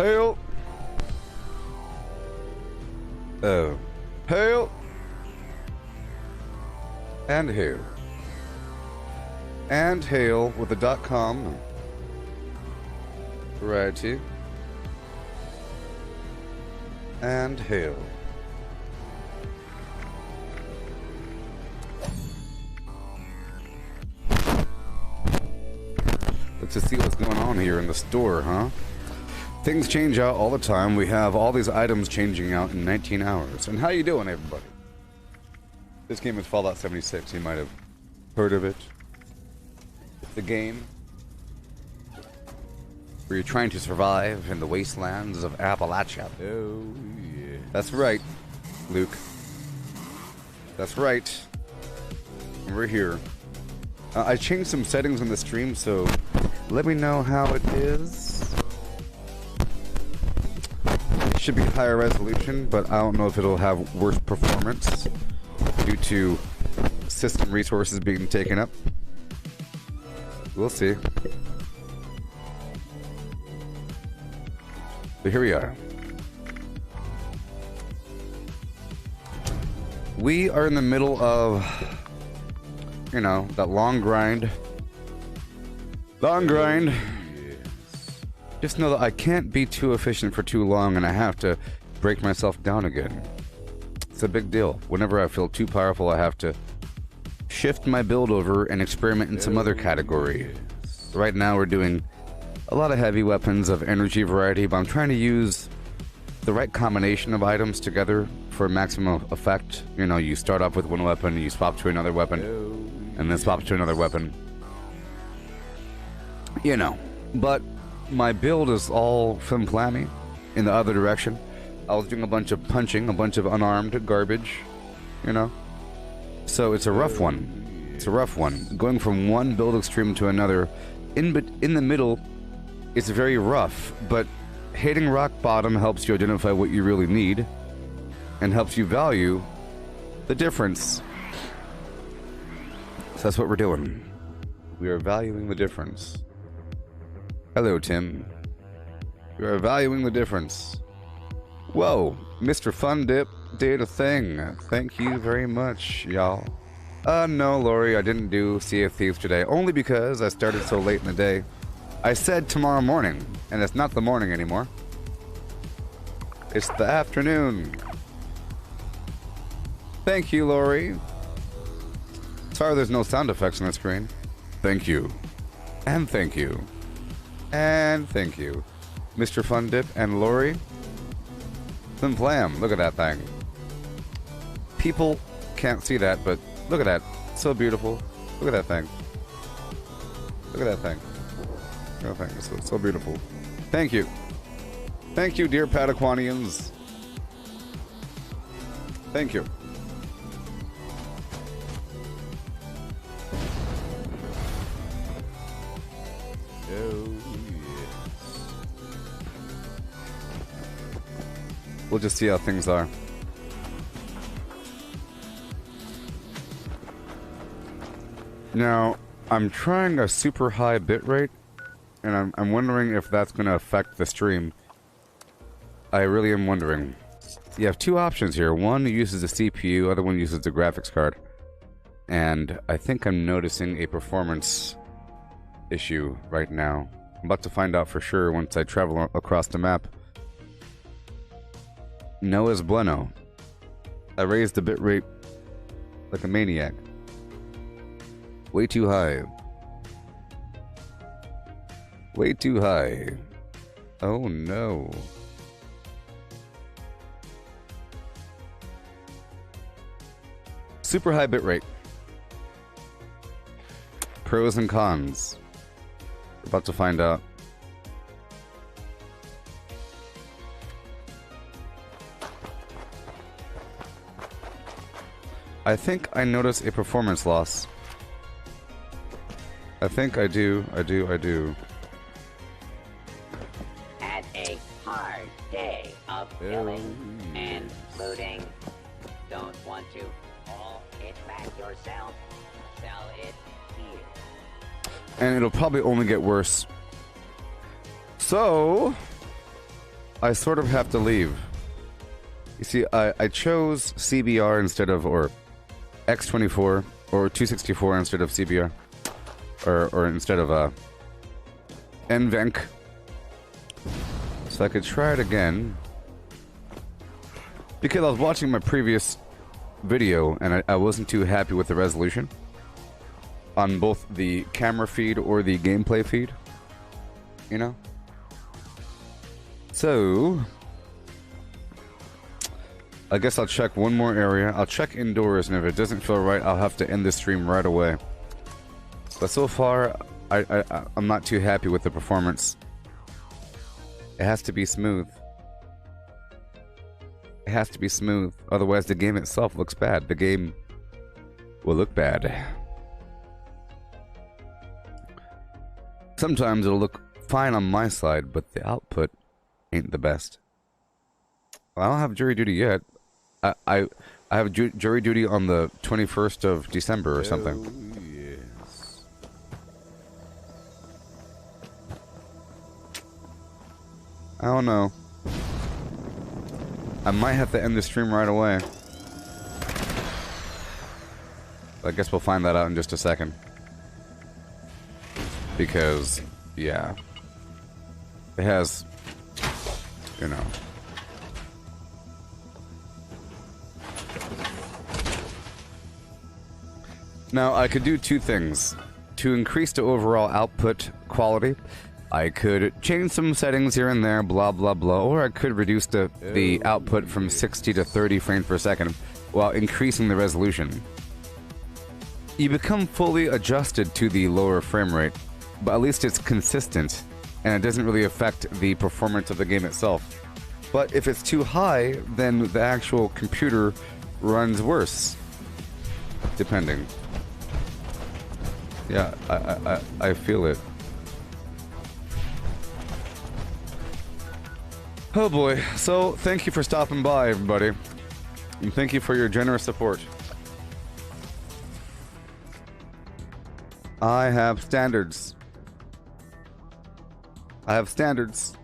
Hail. Oh. Hail. And hail. And hail with the .com. Variety. And hail. Let's just see what's going on here in the store, huh? Things change out all the time. We have all these items changing out in 19 hours. And how you doing, everybody? This game is Fallout 76. You might have heard of it. It's a game where you're trying to survive in the wastelands of Appalachia. Oh, yeah. That's right, Luke. That's right. We're here. I changed some settings on the stream, so let me know how it is. It should be higher resolution, but I don't know if it'll have worse performance due to system resources being taken up. We'll see. But here we are. We are in the middle of, you know, that long grind. Long grind. Just know that I can't be too efficient for too long, and I have to break myself down again. It's a big deal. Whenever I feel too powerful, I have to shift my build over and experiment in some other category. Right now we're doing a lot of heavy weapons of energy variety, but I'm trying to use the right combination of items together for maximum effect. You know, you start off with one weapon, you swap to another weapon, and then swap to another weapon. You know, but my build is all flim-flammy in the other direction. I was doing a bunch of punching, a bunch of unarmed garbage, you know? So it's a rough one. It's a rough one. Going from one build extreme to another, in the middle, it's very rough, but hitting rock bottom helps you identify what you really need and helps you value the difference. So that's what we're doing. We are valuing the difference. Hello, Tim. We are valuing the difference. Whoa, Mr. Fun Dip did a thing. Thank you very much, y'all. No, Lori, I didn't do Sea of Thieves today, only because I started so late in the day. I said tomorrow morning, and it's not the morning anymore. It's the afternoon. Thank you, Lori. Sorry there's no sound effects on the screen. Thank you. And thank you. And thank you. Mr. Fun Dip and Lori. Flim flam, look at that thing. People can't see that, but look at that. So beautiful. Look at that thing. Look at that thing. Look at that thing. It's so beautiful. Thank you. Thank you, dear Pataquanians. Thank you. Oh, yes. We'll just see how things are. Now, I'm trying a super high bitrate, and I'm wondering if that's going to affect the stream. I really am wondering. You have two options here. One uses the CPU, other one uses the graphics card. And I think I'm noticing a performance issue right now. I'm about to find out for sure once I travel across the map. No es bueno. I raised the bitrate like a maniac. Way too high. Way too high. Oh no. Super high bitrate. Pros and cons. We're about to find out. I think I notice a performance loss. I think I do. Had a hard day of killing and looting. Don't want to haul it back yourself. Sell it here. And it'll probably only get worse. So, I sort of have to leave. You see, I chose CBR instead of, or X24, or 264 instead of CBR. Or instead of, NVENC. So I could try it again. Because I was watching my previous video, and I wasn't too happy with the resolution. On both the camera feed or the gameplay feed. You know? So... I guess I'll check one more area. I'll check indoors, and if it doesn't feel right, I'll have to end the stream right away. But so far, I'm not too happy with the performance. It has to be smooth. It has to be smooth. Otherwise, the game itself looks bad. The game will look bad. Sometimes it'll look fine on my side, but the output ain't the best. Well, I don't have jury duty yet. I have jury duty on the 21st of December or something. Oh, yes. I don't know. I might have to end the stream right away. I guess we'll find that out in just a second. Because, yeah. It has, you know... Now, I could do two things. To increase the overall output quality, I could change some settings here and there, blah blah blah, or I could reduce the output from 60 to 30 frames per second while increasing the resolution. You become fully adjusted to the lower frame rate, but at least it's consistent, and it doesn't really affect the performance of the game itself. But if it's too high, then the actual computer runs worse, depending. Yeah, I feel it. Oh boy, so thank you for stopping by, everybody. And thank you for your generous support. I have standards. I have standards.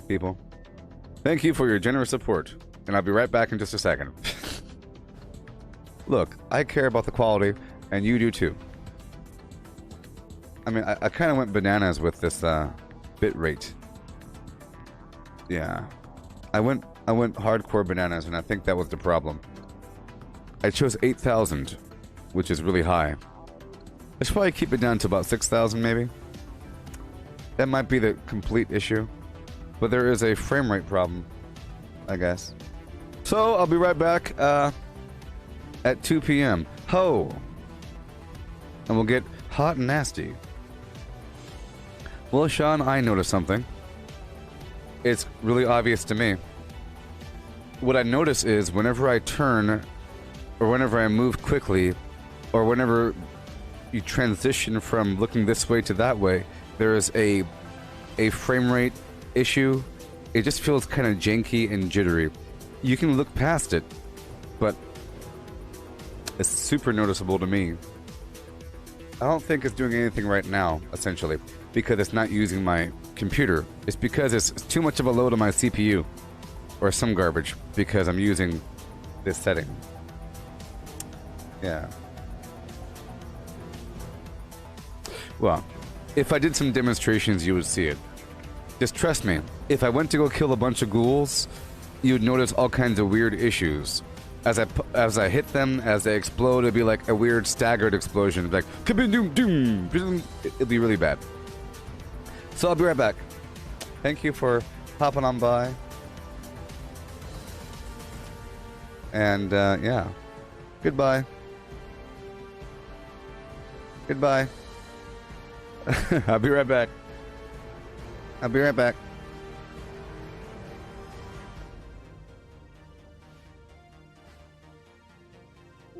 People. Thank you for your generous support. And I'll be right back in just a second. Look, I care about the quality, and you do too. I mean, I kind of went bananas with this bit rate. Yeah. I went hardcore bananas, and I think that was the problem. I chose 8,000, which is really high. I should probably keep it down to about 6,000 maybe. That might be the complete issue. But there is a frame rate problem, I guess. So, I'll be right back at 2 p.m. Ho! And we'll get hot and nasty. Well, Sean, I noticed something. It's really obvious to me. What I notice is whenever I turn, or whenever I move quickly, or whenever you transition from looking this way to that way, there is a frame rate issue. It just feels kind of janky and jittery. You can look past it, but it's super noticeable to me. I don't think it's doing anything right now, essentially, because it's not using my computer. It's because it's too much of a load on my CPU, or some garbage, because I'm using this setting. Yeah. Well, if I did some demonstrations, you would see it. Just trust me, if I went to go kill a bunch of ghouls, you'd notice all kinds of weird issues. As I hit them, as they explode, it'd be like a weird staggered explosion. Like, kaboom, doom, doom. It'd be really bad. So I'll be right back. Thank you for hopping on by. And, yeah. Goodbye. Goodbye. I'll be right back. I'll be right back.